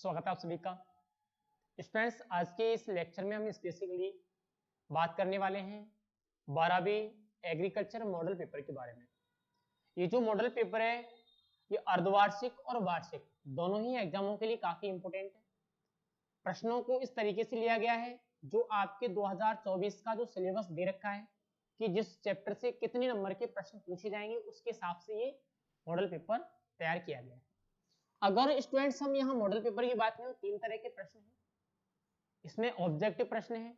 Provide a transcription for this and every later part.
स्वागत है आप सभी का। स्टूडेंट्स, आज के इस लेक्चर में हम स्पेसिफिकली बात करने वाले हैं 12वीं एग्रीकल्चर मॉडल पेपर के बारे में। ये जो मॉडल पेपर है ये अर्धवार्षिक और वार्षिक दोनों ही एग्जामों के लिए काफी इंपॉर्टेंट है। प्रश्नों को इस तरीके से लिया गया है जो आपके 2024 का जो सिलेबस दे रखा है कि जिस चैप्टर से कितने नंबर के प्रश्न पूछे जाएंगे उसके हिसाब से ये मॉडल पेपर तैयार किया गया है। अगर स्टूडेंट्स हम यहाँ मॉडल पेपर की बात करें तो 3 तरह के प्रश्न हैं। इसमें ऑब्जेक्टिव प्रश्न है,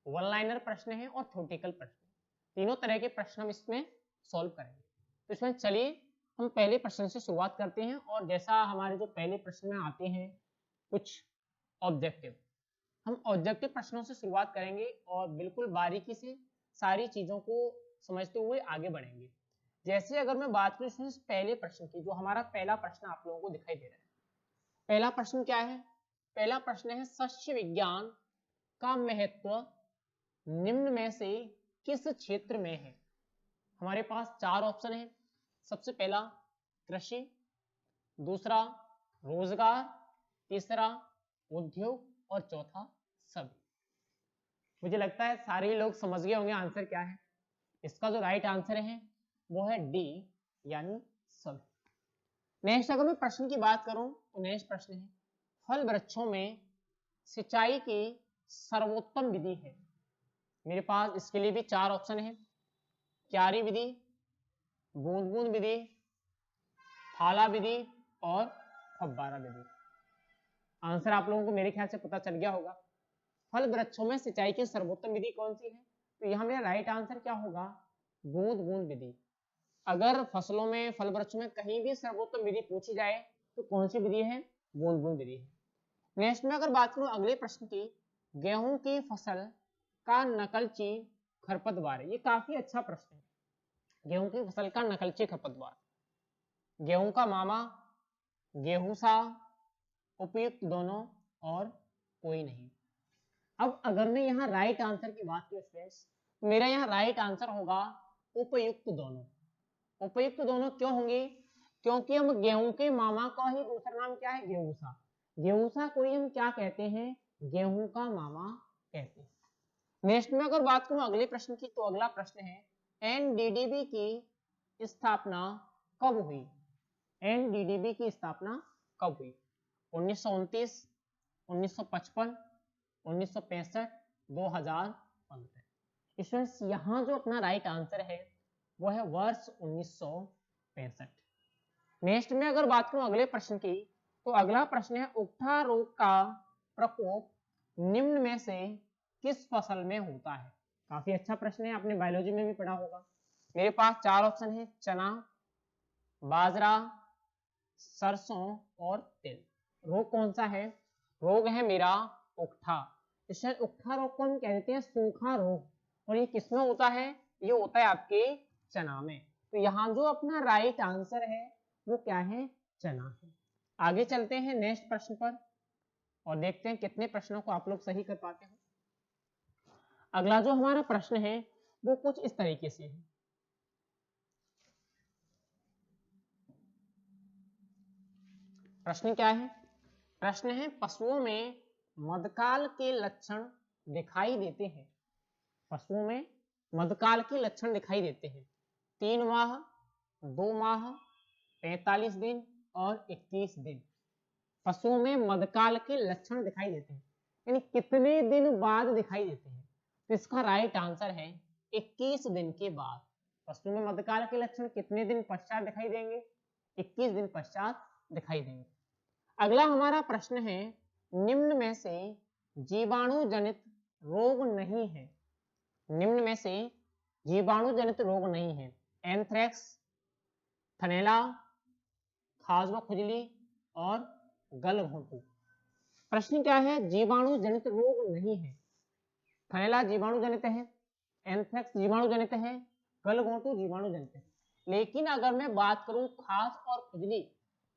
वन लाइनर प्रश्न है और थ्योरेटिकल प्रश्न है। तीनों तरह के प्रश्न हम इसमें सॉल्व करेंगे। तो इसमें चलिए हम पहले प्रश्न से शुरुआत करते हैं और जैसा हमारे जो पहले प्रश्न में आते हैं कुछ ऑब्जेक्टिव, हम ऑब्जेक्टिव प्रश्नों से शुरुआत करेंगे और बिल्कुल बारीकी से सारी चीजों को समझते हुए आगे बढ़ेंगे। जैसे अगर मैं बात करूं इसमें पहले प्रश्न की, जो हमारा पहला प्रश्न आप लोगों को दिखाई दे रहा है। पहला प्रश्न क्या है? पहला प्रश्न है सस्य विज्ञान का महत्व निम्न में से किस क्षेत्र में है? हमारे पास 4 ऑप्शन है। सबसे पहला कृषि, दूसरा रोजगार, तीसरा उद्योग और चौथा सभी। मुझे लगता है सारे लोग समझ गए होंगे आंसर क्या है। इसका जो राइट आंसर है वो है डी यानी सभी। नेक्स्ट अगर मैं प्रश्न की बात करूं तो नेक्स्ट प्रश्न है फल वृक्षों में सिंचाई की सर्वोत्तम विधि है। मेरे पास इसके लिए भी 4 ऑप्शन है। क्यारी विधि, बूंद बूंद विधि, थाला विधि और फव्वारा विधि। आंसर आप लोगों को मेरे ख्याल से पता चल गया होगा। फल वृक्षों में सिंचाई की सर्वोत्तम विधि कौन सी है? तो यहाँ मेरा राइट आंसर क्या होगा? बूंद बूंद विधि। अगर फसलों में फल वृक्षों में कहीं भी सर्वोत्तम विधि पूछी जाए तो कौन सी विधि है? बूंद बूंद विधि है। नेक्स्ट में अगर बात करूं अगले प्रश्न की, गेहूं की फसल का नकलची खरपतवार। ये काफी अच्छा प्रश्न है। गेहूं की फसल का नकलची खरपतवार, गेहूं का मामा, गेहूं सा, उपयुक्त दोनों और कोई नहीं। अब अगर मैं यहाँ राइट आंसर की बात करूं स्टूडेंट्स, मेरा यहाँ राइट आंसर होगा उपयुक्त दोनों। उपयुक्त दोनों क्यों होंगे? क्योंकि हम गेहूं के मामा का ही दूसरा नाम क्या है? गेहूंसा। गेहूंसा को ही हम क्या कहते हैं? गेहूं का मामा कहते हैं। नेक्स्ट में अगर बात करूं अगले प्रश्न की, तो अगला प्रश्न है एनडीडीबी की स्थापना कब हुई? एनडीडीबी की स्थापना कब हुई? 1929, 1955, 1965, 2015। स्टूडेंट्स यहाँ जो अपना राइट आंसर है वो है वर्ष 1965। नेक्स्ट में अगर बात करूं अगले प्रश्न की, तो अगला प्रश्न है उकठा रोग का प्रकोप निम्न में से किस फसल में होता है? काफी अच्छा प्रश्न है, आपने बायोलॉजी में भी पढ़ा होगा। मेरे पास 4 ऑप्शन है, चना, बाजरा, सरसों और तिल। रोग कौन सा है? रोग है मेरा उकठा। इससे उकठा रोग को हम कहते हैं सूखा रोग, और ये किसमें होता है? ये होता है आपके चना में। तो यहाँ जो अपना राइट आंसर है वो क्या है? चना है। आगे चलते हैं नेक्स्ट प्रश्न पर और देखते हैं कितने प्रश्नों को आप लोग सही कर पाते हैं। अगला जो हमारा प्रश्न है वो कुछ इस तरीके से है। प्रश्न क्या है? प्रश्न है पशुओं में मधकाल के लक्षण दिखाई देते हैं। पशुओं में मधकाल के लक्षण दिखाई देते हैं 3 माह, 2 माह, 45 दिन और 21 दिन। पशुओं में मधकाल के लक्षण दिखाई देते हैं, यानी कितने दिन बाद दिखाई देते हैं? तो इसका राइट आंसर है 21 दिन के बाद। पशुओं में मधकाल के लक्षण कितने दिन पश्चात दिखाई देंगे? 21 दिन पश्चात दिखाई देंगे। अगला हमारा प्रश्न है निम्न में से जीवाणु जनित रोग नहीं है। निम्न में से जीवाणु जनित रोग नहीं है। एंथ्रेक्स, थनैला, खाज व खुजली और गलघोंटू। प्रश्न क्या है? जीवाणु जनित रोग नहीं है। थनैला जीवाणु जनित है, एंथ्रेक्स जीवाणु जनित है, गलघोंटू जीवाणु जनित है। लेकिन अगर मैं बात करूं खाज और खुजली,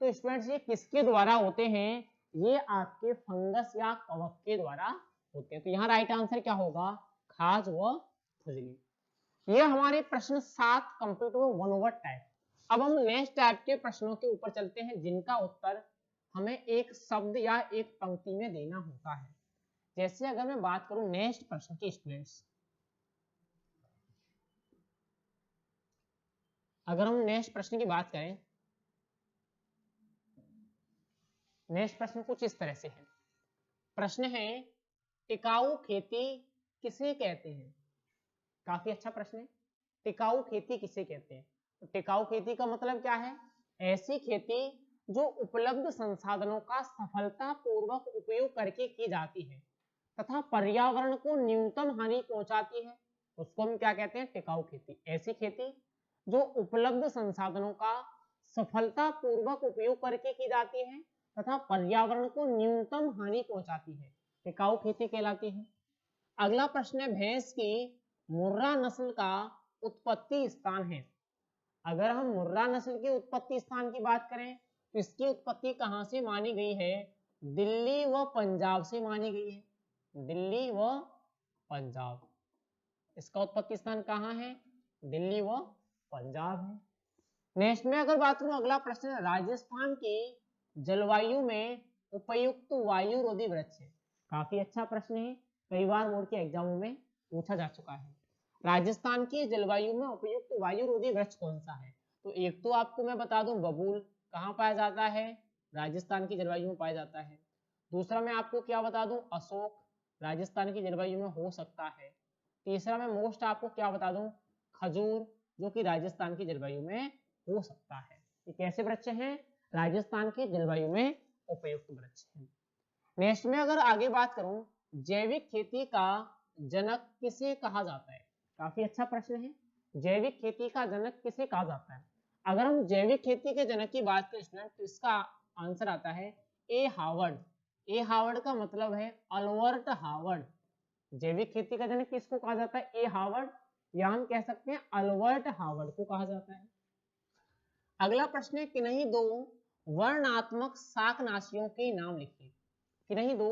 तो स्टूडेंट्स ये किसके द्वारा होते हैं? ये आपके फंगस या कवक के द्वारा होते हैं। तो यहाँ राइट आंसर क्या होगा? खाज व खुजली। ये हमारे प्रश्न 7 कंप्लीट हुए 1 ओवर टाइप। अब हम नेक्स्ट टाइप के प्रश्नों के ऊपर चलते हैं जिनका उत्तर हमें एक शब्द या एक पंक्ति में देना होता है। जैसे अगर मैं बात करूं नेक्स्ट प्रश्न की स्टूडेंट्स, अगर हम नेक्स्ट प्रश्न की बात करें, नेक्स्ट प्रश्न कुछ इस तरह से है। प्रश्न है टिकाऊ खेती किसे कहते हैं? काफी अच्छा प्रश्न है। टिकाऊ खेती किसे कहते हैं? तो टिकाऊ खेती का मतलब क्या है? ऐसी खेती जो उपलब्ध संसाधनों का सफलतापूर्वक उपयोग करके की जाती है तथा पर्यावरण को न्यूनतम हानि पहुंचाती है, उसको हम क्या कहते हैं? टिकाऊ खेती। ऐसी खेती जो उपलब्ध संसाधनों का सफलतापूर्वक उपयोग करके की जाती है तथा पर्यावरण को न्यूनतम हानि पहुंचाती है, टिकाऊ खेती कहलाती है। अगला प्रश्न है भैंस की मुर्रा नस्ल का उत्पत्ति स्थान है। अगर हम मुर्रा नस्ल की उत्पत्ति स्थान की बात करें तो इसकी उत्पत्ति कहां से मानी गई है? दिल्ली व पंजाब से मानी गई है। दिल्ली व पंजाब, इसका उत्पत्ति स्थान कहाँ है? दिल्ली व पंजाब है। नेक्स्ट में अगर बात करूं, अगला प्रश्न है राजस्थान की जलवायु में उपयुक्त वायुरोधी वृक्ष है। काफी अच्छा प्रश्न है, कई बार बोर्ड के एग्जामों में पूछा जा चुका है। राजस्थान की जलवायु में उपयुक्त वायुरोधी वृक्ष कौन सा है? तो एक तो आपको मैं बता दूं बबूल कहाँ पाया जाता है? राजस्थान की जलवायु में पाया जाता है। दूसरा मैं आपको क्या बता दूं, अशोक राजस्थान की जलवायु में हो सकता है। तीसरा मैं मोस्ट आपको क्या बता दूं, खजूर, जो कि राजस्थान की जलवायु में हो सकता है। ये कैसे वृक्ष हैं? राजस्थान की जलवायु में उपयुक्त वृक्ष है। नेक्स्ट में अगर आगे बात करूं, जैविक खेती का जनक किसे कहा जाता है? काफी अच्छा प्रश्न है, जैविक खेती का जनक किसे कहा जाता है? अगर हम जैविक खेती के जनक की बात करें स्टूडेंट तो इसका आंसर आता है ए हावर्ड। ए हावर्ड का मतलब है अल्बर्ट हावर्ड। जैविक खेती का जनक किसको कहा जाता है? ए हावर्ड, या हम कह सकते हैं अल्बर्ट हावर्ड को कहा जाता है। अगला प्रश्न है किन्हीं दो वर्णात्मक शाकनाशियों के नाम लिखिए। किन्हीं दो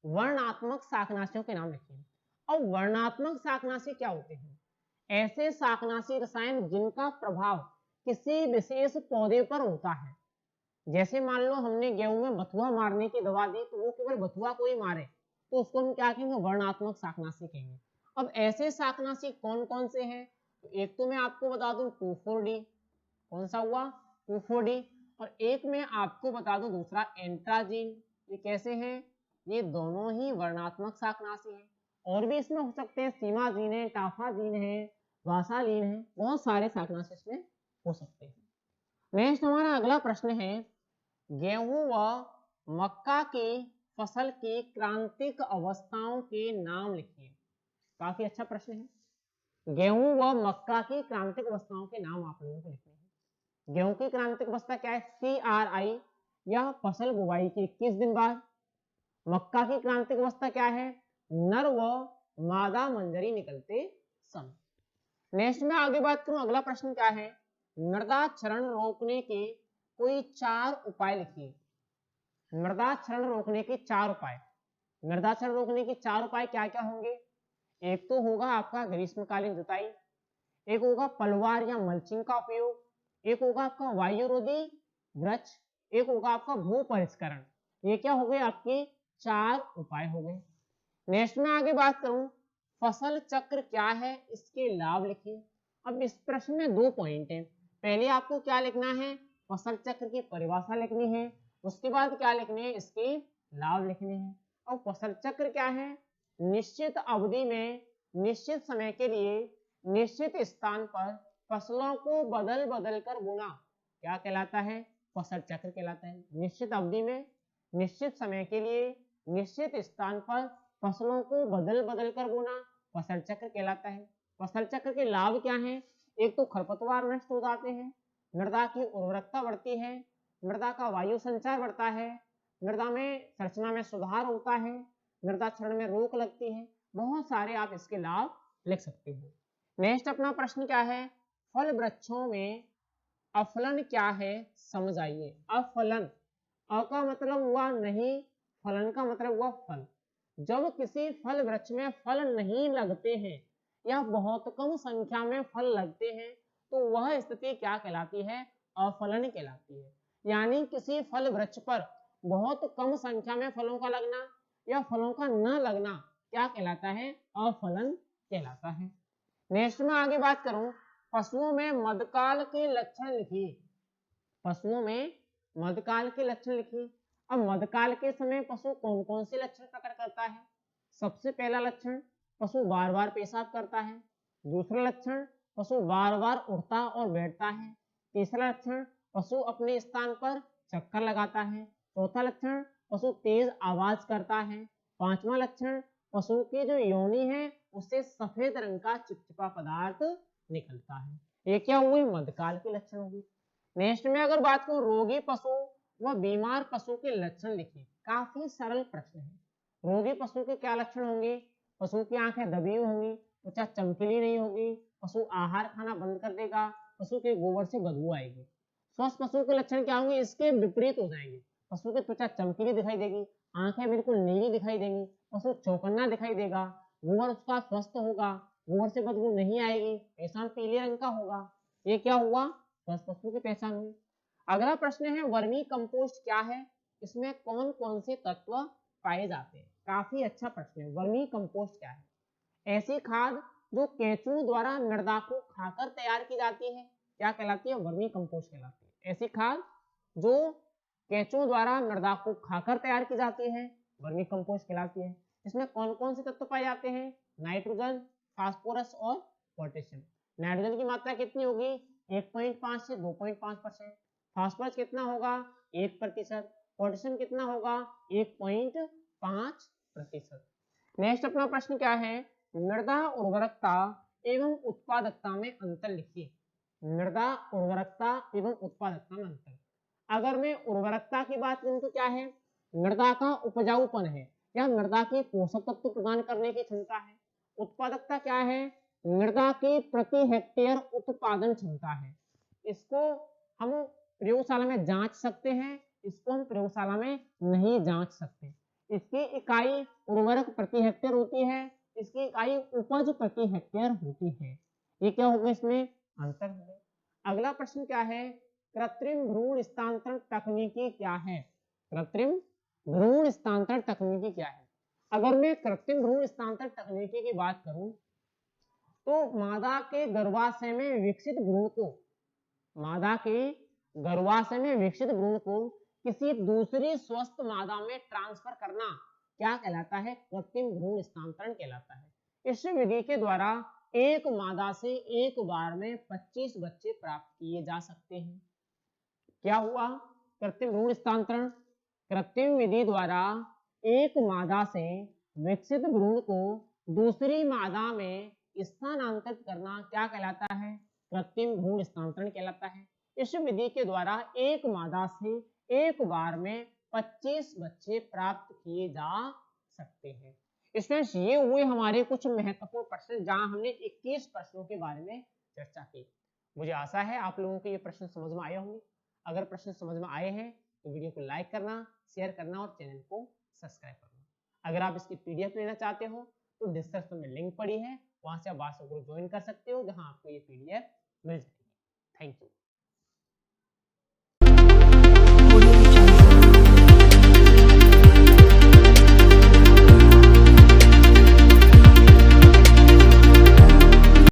वर्णात्मक शाकनाशियों के नाम लिखिए। अब वर्णात्मक शाकनाशी क्या होते हैं? ऐसे शाकनाशी रसायन जिनका प्रभाव किसी विशेष पौधे पर होता है। जैसे मान लो हमने गेहूं में बथुआ मारने की दवा दी तो वो केवल बथुआ को ही मारे, तो उसको हम क्या कहेंगे? वर्णात्मक शाकनाशी कहेंगे। अब ऐसे शाकनाशी कौन कौन से हैं? तो एक तो मैं आपको बता दूं 2,4-D, कौन सा हुआ? 2,4-D। और एक मैं आपको बता दूं दूसरा एंट्राजीन। ये कैसे हैं? ये दोनों ही वर्णात्मक शाकनाशी हैं। और भी इसमें हो सकते हैं, सीमाजीन है, टाफाजीन है, वासालीन है, बहुत सारे शाकनाशी इसमें हो सकते हैं। नेक्स्ट हमारा अगला प्रश्न है गेहूं व मक्का की फसल की क्रांतिक अवस्थाओं के नाम लिखिए। काफी अच्छा प्रश्न है। गेहूं व मक्का की क्रांतिक अवस्थाओं के नाम आप लोगों को लिखने हैं। गेहूं की क्रांतिक अवस्था क्या है? CRI, यह फसल बुवाई के 21 दिन बाद। मक्का की क्रांतिक अवस्था क्या है? नर व मादा मंजरी निकलते समय। नेक्स्ट में आगे बात करूं, अगला प्रश्न क्या है? मृदा क्षरण रोकने के कोई 4 उपाय लिखिए। मृदा क्षरण रोकने के 4 उपाय। मृदा क्षरण रोकने के 4 उपाय क्या क्या होंगे? एक तो होगा आपका ग्रीष्मकालीन जुताई, एक होगा पलवार या मल्चिंग का उपयोग, एक होगा आपका वायुरोधी वृक्ष, एक होगा आपका भू परिष्करण। ये क्या हो गए? आपके 4 उपाय हो गए। नेक्स्ट में आगे बात करूं, फसल चक्र क्या है, इसके लाभ लिखिए। अब इस प्रश्न में 2 पॉइंट है। पहले आपको क्या लिखना है? फसल चक्र की परिभाषा लिखनी है। उसके बाद क्या लिखने हैं? इसके लाभ लिखने हैं। अब फसल चक्र क्या है? निश्चित अवधि में निश्चित समय के लिए निश्चित स्थान पर फसलों को बदल बदल कर बोना क्या कहलाता है? फसल चक्र कहलाता है। निश्चित अवधि में निश्चित समय के लिए निश्चित स्थान पर फसलों को बदल बदल कर बोना फसल चक्र कहलाता है। फसल चक्र के लाभ क्या हैं? एक तो खरपतवार नष्ट हो जाते हैं, मृदा की उर्वरकता बढ़ती है, मृदा का वायु संचार बढ़ता है, मृदा में संरचना में सुधार होता है, मृदा क्षरण में रोक लगती है। बहुत सारे आप इसके लाभ लिख सकते हो। नेक्स्ट अपना प्रश्न क्या है? फल वृक्षों में अफलन क्या है, समझाइए। अफलन, अ का मतलब हुआ नहीं, फलन का मतलब हुआ फल। जब किसी फल वृक्ष में फल नहीं लगते हैं या बहुत कम संख्या में फल लगते हैं तो वह स्थिति क्या कहलाती है? अफलन कहलाती है। यानी किसी फल वृक्ष पर बहुत कम संख्या में फलों का लगना या फलों का न लगना क्या कहलाता है? अफलन कहलाता है। नेक्स्ट में आगे बात करूं, पशुओं में मध्यकाल के लक्षण लिखिए। पशुओं में मध्यकाल के लक्षण लिखिए। अब मध्यकाल के समय पशु कौन कौन से लक्षण प्रकट करता है? सबसे पहला लक्षण, पशु बार बार पेशाब करता है। दूसरा लक्षण, पशु बार बार उठता और बैठता है। तीसरा लक्षण, पशु अपने स्थान पर चक्कर लगाता है। चौथा लक्षण, पशु तेज आवाज करता है। पांचवा लक्षण, पशु की जो योनि है उससे सफेद रंग का चिपचिपा पदार्थ निकलता है। ये क्या हुई? मध्यकाल के लक्षण होगी। नेक्स्ट में अगर बात करूं, रोगी पशु व बीमार पशु के लक्षण लिखिए। काफी सरल प्रश्न है। रोगी पशु के क्या लक्षण होंगे? पशु की आंखें दबी होंगी, त्वचा चमकीली नहीं होगी, पशु आहार खाना बंद कर देगा, पशु के गोबर से बदबू आएगी। स्वस्थ पशु के लक्षण क्या होंगे? इसके विपरीत हो जाएंगे। पशु की त्वचा चमकीली दिखाई देगी, आंखें बिल्कुल नीली दिखाई देंगी, पशु चौकन्ना दिखाई देगा, गोबर उसका स्वस्थ होगा, गोबर से बदबू नहीं आएगी, पेशाब पीले रंग का होगा। ये क्या हुआ? स्वस्थ पशु की पहचान हुई। अगला प्रश्न है, वर्मी कंपोस्ट क्या है? इसमें कौन कौन से तत्व पाए जाते हैं? काफी अच्छा प्रश्न है। वर्मी कंपोस्ट क्या है? ऐसी खाद जो केंचुओं द्वारा मृदा को खाकर तैयार की जाती है, क्या कहलाती है? वर्मी कंपोस्ट कहलाती है। ऐसी खाद जो केंचुओं द्वारा मृदा को खाकर तैयार की जाती है, वर्मी कंपोस्ट कहलाती है। इसमें कौन कौन से तत्व पाए जाते हैं? नाइट्रोजन, फास्फोरस और पोटेशियम। नाइट्रोजन की मात्रा कितनी होगी? 1.5 से 2.5%। फास्फोरस कितना होगा? 1%। पोटेशियम कितना होगा? 1.5%। नेक्स्ट अपना प्रश्न क्या है? मृदा उर्वरकता एवं उत्पादकता में अंतर लिखिए। मृदा उर्वरकता एवं उत्पादकता में अंतर। अगर मैं उर्वरकता की बात करूं तो क्या है? मृदा का उपजाऊपन है या मृदा के पोषक तत्व प्रदान करने की क्षमता है। उत्पादकता क्या है? मृदा की प्रति हेक्टेयर उत्पादन क्षमता है। इसको हम प्रयोगशाला में जांच सकते हैं, इसको हम प्रयोगशाला में नहीं जांच सकते। इसकी इकाई उर्वरक प्रति हेक्टेयर होती है, इसकी इकाई उपज प्रति हेक्टेयर होती है। ये क्या होगा? इसमें अंतर होगा। अगला प्रश्न क्या है? कृत्रिम भ्रूण स्थानांतरण तकनीकी क्या है? कृत्रिम भ्रूण स्थानांतरण तकनीकी क्या है? अगर मैं कृत्रिम भ्रूण स्थानांतरण तकनीकी की बात करूं तो मादा के गर्भाशय में विकसित भ्रूण को, मादा के गर्भाशय में विकसित भ्रूण को किसी दूसरी स्वस्थ मादा में ट्रांसफर करना क्या कहलाता है? कृत्रिम भ्रूण स्थानांतरण कहलाता है। इस विधि के द्वारा एक मादा से एक बार में 25 बच्चे प्राप्त किए जा सकते हैं। क्या हुआ? कृत्रिम भ्रूण स्थानांतरण। कृत्रिम विधि द्वारा एक मादा से विकसित भ्रूण को दूसरी मादा में स्थानांतरित करना क्या कहलाता है? कृत्रिम भ्रूण स्थानांतरण कहलाता है। इस विधि के द्वारा एक मादा से एक बार में 25 बच्चे प्राप्त किए जा सकते हैं। इसमें ये हुए हमारे कुछ महत्वपूर्ण प्रश्न जहां हमने 21 प्रश्नों के बारे में चर्चा की। मुझे आशा है आप लोगों को ये प्रश्न समझ में आए होंगे। अगर प्रश्न समझ में आए हैं तो वीडियो को लाइक करना, शेयर करना और चैनल को सब्सक्राइब करना। अगर आप इसकी पीडीएफ लेना चाहते हो तो डिस्क्रिप्शन में लिंक पड़ी है, वहां से आप व्हाट्सएप ग्रुप ज्वाइन कर सकते हो जहां आपको ये पीडीएफ मिल जाएगी। Thank you.